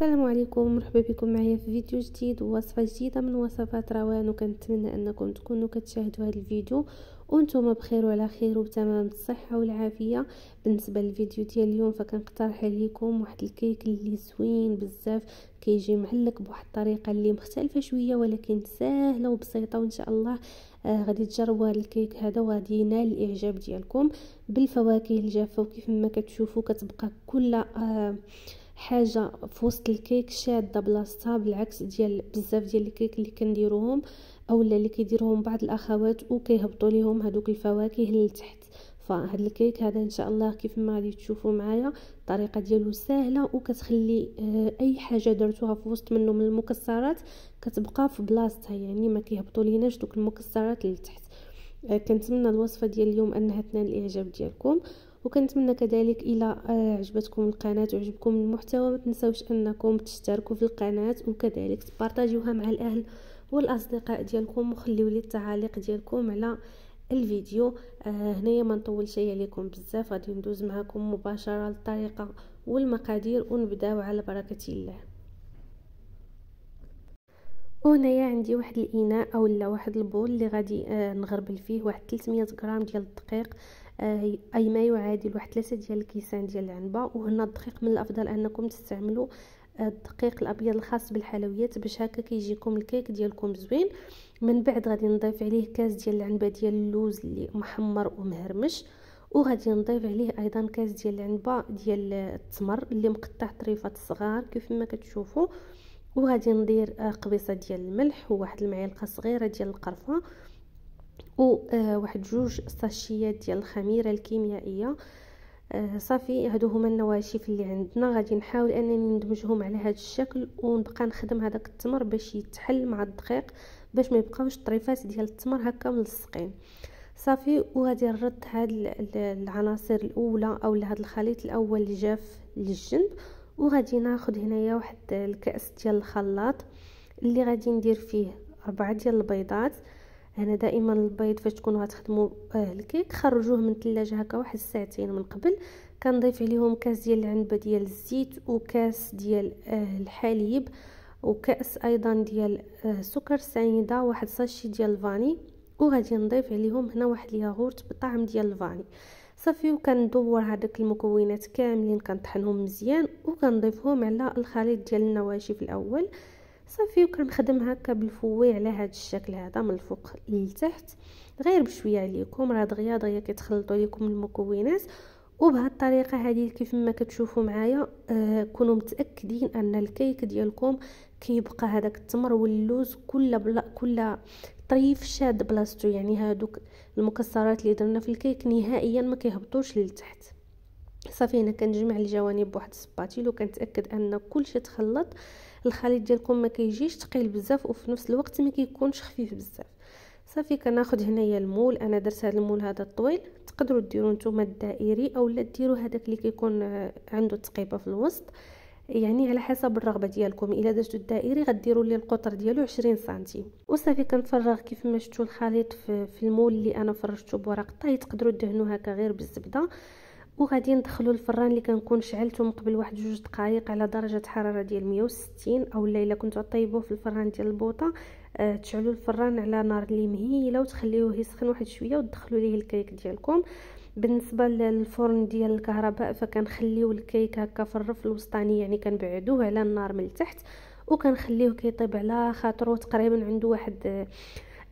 السلام عليكم، مرحبا بكم معايا في فيديو جديد ووصفه جديده من وصفات روان. وكنتمنى انكم تكونوا كتشاهدوا هذا الفيديو وانتم بخير وعلى خير وتمام الصحه والعافيه. بالنسبه للفيديو ديال اليوم فكنقترح عليكم واحد الكيك اللي زوين بزاف، كيجي معلق بواحد الطريقه اللي مختلفه شويه ولكن سهله وبسيطه، وان شاء الله غادي تجربوا هذا الكيك هذا وغادي ينال الاعجاب ديالكم. بالفواكه الجافه وكيف ما كتشوفوا كتبقى كل حاجه في وسط الكيك شاده بلاصتها، بالعكس ديال بزاف ديال الكيك اللي كنديروهم اولا اللي كيديروهم بعض الاخوات وكيهبطوا ليهم هذوك الفواكه لتحت. فهاد الكيك هذا ان شاء الله كيف ما غادي تشوفوا معايا الطريقه ديالو سهله وكتخلي اي حاجه درتوها في وسط منه من المكسرات كتبقى في بلاصتها، يعني ما كيهبطوا ليناش دوك المكسرات لتحت. كنتمنى الوصفه ديال اليوم انها تنال الاعجاب ديالكم، وكنتمنى كذلك الى عجبتكم القناه وعجبكم المحتوى ما تنساوش انكم تشتركوا في القناه وكذلك تبارطاجيوها مع الاهل والاصدقاء ديالكم وخليوا لي التعاليق ديالكم على الفيديو. هنايا ما نطولش عليكم بزاف، غادي ندوز معكم مباشره للطريقه والمقادير ونبداو على بركه الله. وهنايا عندي واحد الاناء اولا واحد البول اللي غادي نغربل فيه واحد 300 غرام ديال الدقيق، اي ما يعادل واحد 3 ديال الكيسان ديال العنبه. وهنا الدقيق من الافضل انكم تستعملوا الدقيق الابيض الخاص بالحلويات باش هكا كيجيكم الكيك ديالكم زوين. من بعد غادي نضيف عليه كاس ديال العنبه ديال اللوز اللي محمر ومهرمش، وغادي نضيف عليه ايضا كاس ديال العنبه ديال التمر اللي مقطع طريفات صغار كيف ما كتشوفوا. وغادي ندير قبيصه ديال الملح وواحد المعلقه صغيره ديال القرفه وواحد 2 ساشيات ديال الخميره الكيميائيه. صافي هادو هما النواشف اللي عندنا. غادي نحاول انني ندمجهم على هذا الشكل ونبقى نخدم هذاك التمر باش يتحل مع الدقيق باش ما يبقاوش طريفات ديال التمر هكا ملصقين. صافي وغادي نرد هاد العناصر الاولى او هذا الخليط الاول الجاف للجنب، وغادي ناخذ هنايا واحد الكاس ديال الخلاط اللي غادي ندير فيه 4 ديال البيضات. هنا دائما البيض فاش تكونوا غتخدموا الكيك خرجوه من الثلاجه هكا واحد ساعتين من قبل. كنضيف عليهم كاس ديال العنبه ديال الزيت وكاس ديال الحليب وكاس ايضا ديال سكر سنيده واحد ساشي ديال الفاني، وغادي نضيف عليهم هنا واحد الياغورت بطعم ديال الفاني. صافي وكندور هذوك المكونات كاملين كنطحنهم مزيان وكنضيفهم على الخليط ديال النواشف الاول. صافي وكنخدم هكا بالفوي على هذا الشكل هذا من الفوق للتحت غير بشويه عليكم، راه دغيا دغيا كيتخلطوا لكم المكونات. وبهذه الطريقه هذه كيف ما كتشوفوا معايا كونوا متاكدين ان الكيك ديالكم كيبقى هذاك التمر واللوز كل طريف شاد بلاصتو، يعني هادوك المكسرات اللي درنا في الكيك نهائيا ما كيهبطوش للتحت. صافي هنا كنجمع الجوانب بواحد السباتيل وكنتاكد ان كلشي تخلط، الخليط ديالكم ما كيجيش ثقيل بزاف وفي نفس الوقت ما كيكونش خفيف بزاف. صافي كناخذ هنايا المول، انا درت هذا المول هذا الطويل، تقدروا ديروا نتوما الدائري اولا ديروا هذاك اللي كيكون عنده تقيبه في الوسط، يعني على حسب الرغبه ديالكم. الا درتوا الدائري غديروا لي القطر ديالو 20 سنتيم. وصافي كنفرغ كيف ما شفتوا الخليط في المول اللي انا فرشته بورق الطهي، تقدروا دهنوه هكا غير بالزبده. وغادي ندخلوا الفران اللي كنكون شعلته من قبل واحد 2 دقائق على درجه حراره ديال 160، اولا الا كنتو طيبوه في الفران ديال البوطه تشعلوا الفران على نار اللي مهيله وتخليوه يسخن واحد شويه وتدخلوا ليه الكيك ديالكم. بالنسبه للفرن ديال الكهرباء فكنخليو الكيك هكا في الرف الوسطاني، يعني كنبعدوه على النار من التحت وكنخليوه كيطيب على خاطرو تقريبا عنده واحد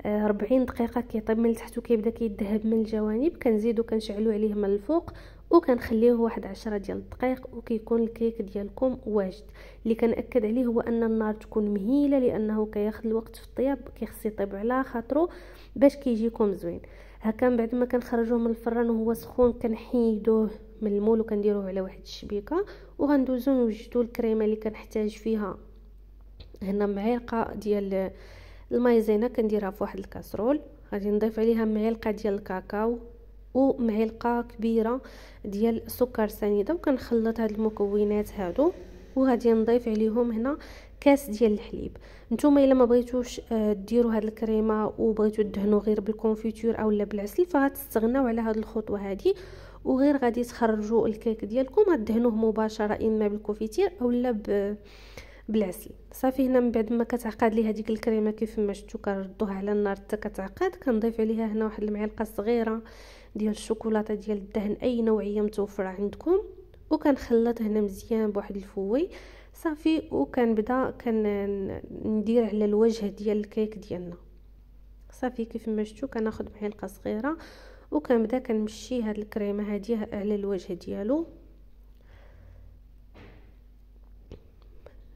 40 دقيقه كيطيب من التحت وكيبدا كيذهب من الجوانب. كنزيدو كنشعلو عليه من الفوق وكنخليوه واحد 10 ديال الدقائق وكيكون الكيك ديالكم واجد. اللي كنأكد عليه هو ان النار تكون مهيله لانه كياخذ الوقت في الطياب، كيخص يطيب على خاطرو باش كيجيكم زوين هكا. من بعد ما كنخرجوه من الفران وهو سخون كنحيدوه من المول وكنديروه على واحد الشبيكه وغندوزو نوجدوا الكريمه اللي كنحتاج فيها. هنا معلقه ديال المايزينا كنديرها في واحد الكاسرول، غادي نضيف عليها معلقه ديال الكاكاو ومعلقه كبيره ديال سكر سنيده وكنخلط هاد المكونات هادو. وغادي نضيف عليهم هنا كاس ديال الحليب. نتوما الا ما بغيتوش ديروا هاد الكريمه وبغيتو تدهنوا غير بالكونفيتور اولا بالعسل فغتستغناو على هاد الخطوه هادي وغير غادي تخرجوا الكيك ديالكم غدهنوه مباشره اما بالكوفيتير اولا بالعسل. صافي هنا من بعد ما كتعقد لي هذيك الكريمه كيف ما شفتوا كنردوها على النار حتى كتعقد. كنضيف عليها هنا واحد المعلقه صغيره ديال الشوكولاته ديال الدهن اي نوعيه متوفره عندكم، وكنخلط هنا مزيان بواحد الفوي صافي. وكنبدا ندير على الوجه ديال الكيك ديالنا. صافي كيف ما شفتوا كناخذ معلقه صغيره وكنبدا كنمشي هاد الكريمه هذه على الوجه ديالو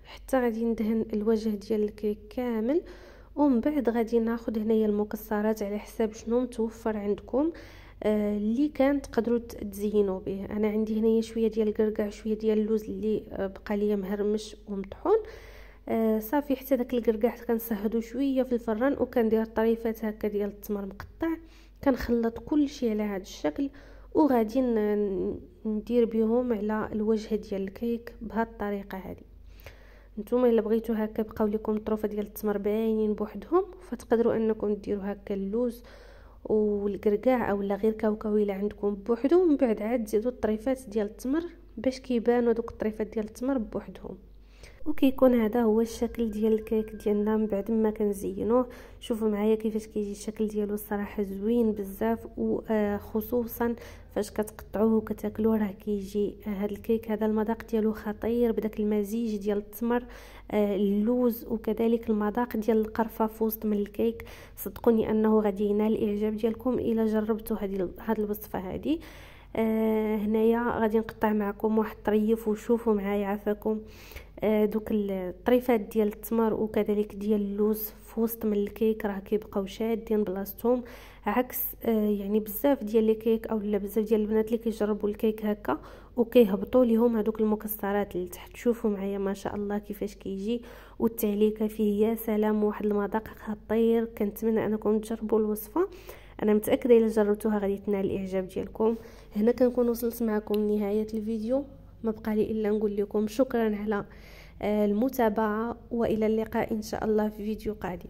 حتى غادي ندهن الوجه ديال الكيك كامل. ومن بعد غادي ناخذ هنايا المكسرات على حساب شنو متوفر عندكم اللي كان تقدروا تزينوا به. انا عندي هنايا شويه ديال الكركاع شويه ديال اللوز اللي بقى ليا مهرمش ومطحون. صافي حتى داك الكركاع كنصهدو شويه في الفران وكندير طريفات هكا ديال التمر مقطع. كنخلط كل شيء على هذا الشكل وغادي ندير بهم على الوجه ديال الكيك بهذه الطريقه هذه. نتوما الا بغيتو هكا بقاو لكم طروفه ديال التمر باينين بوحدهم فتقدروا انكم ديروا هكا اللوز والكركاع اولا غير كاوكاو الا عندكم بوحدو، ومن بعد عاد تزيدوا الطريفات ديال التمر باش كيبانوا دوك الطريفات ديال التمر بوحدهم. وكيكون هذا هو الشكل ديال الكيك ديالنا من بعد ما كنزينوه. شوفوا معايا كيفاش كيجي الشكل ديالو الصراحه زوين بزاف، وخصوصا فاش كتقطعوه وكتاكلوه راه كيجي هذا الكيك هذا المذاق ديالو خطير بداك المزيج ديال التمر اللوز وكذلك المذاق ديال القرفه في وسط من الكيك. صدقوني انه غادي ينال الاعجاب ديالكم الا جربتوا هذه الوصفه هذه. هنايا غادي نقطع معكم واحد الطريف وشوفوا معايا عافاكم دوك الطريفات ديال التمر وكذلك ديال اللوز في وسط من الكيك راه كيبقاو شادين بلاصتهم، عكس يعني بزاف ديال الكيك اولا بزاف ديال البنات اللي كيجربوا الكيك هكا وكيهبطوا ليهم هذوك المكسرات لتحت. شوفوا معايا ما شاء الله كيفاش كيجي والتعليكه فيه يا سلام، واحد المذاق خطير. كنتمنى انكم تجربوا الوصفه، انا متاكده الا جربتوها غادي تنال الاعجاب ديالكم. هنا كنكون وصلت معكم لنهايه الفيديو، ما بقى لي الا نقول لكم شكرا على المتابعه والى اللقاء ان شاء الله في فيديو قادم.